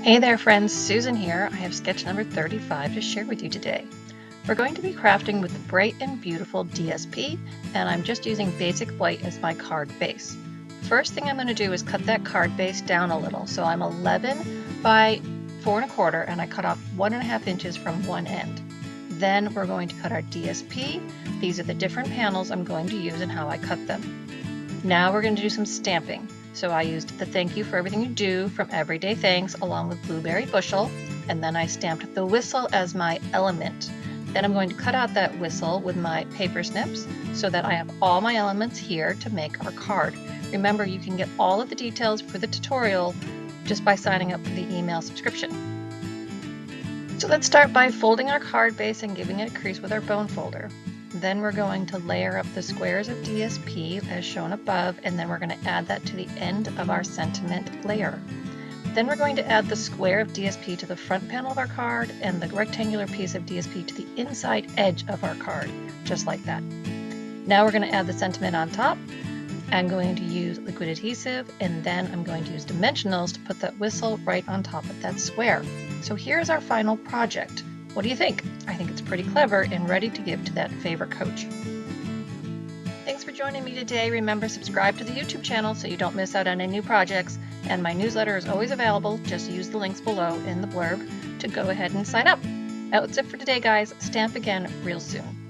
Hey there friends, Susan here. I have sketch number 35 to share with you today. We're going to be crafting with the bright and beautiful DSP, and I'm just using basic white as my card base. First thing I'm going to do is cut that card base down a little. So I'm 11 by 4 1/4 and I cut off 1.5 inches from one end. Then we're going to cut our DSP. These are the different panels I'm going to use and how I cut them. Now we're going to do some stamping. So I used the thank you for everything you do from Everyday Thanks along with Blueberry Bushel, and then I stamped the whistle as my element. Then I'm going to cut out that whistle with my paper snips so that I have all my elements here to make our card. Remember, you can get all of the details for the tutorial just by signing up for the email subscription. So let's start by folding our card base and giving it a crease with our bone folder. Then we're going to layer up the squares of DSP as shown above, and then we're going to add that to the end of our sentiment layer. Then we're going to add the square of DSP to the front panel of our card and the rectangular piece of DSP to the inside edge of our card, just like that. Now we're going to add the sentiment on top. I'm going to use liquid adhesive, and then I'm going to use dimensionals to put that whistle right on top of that square. So here's our final project. What do you think? I think it's pretty clever and ready to give to that favorite coach. Thanks for joining me today. Remember, subscribe to the YouTube channel so you don't miss out on any new projects, and my newsletter is always available. Just use the links below in the blurb to go ahead and sign up. That's it for today, guys. Stamp again real soon.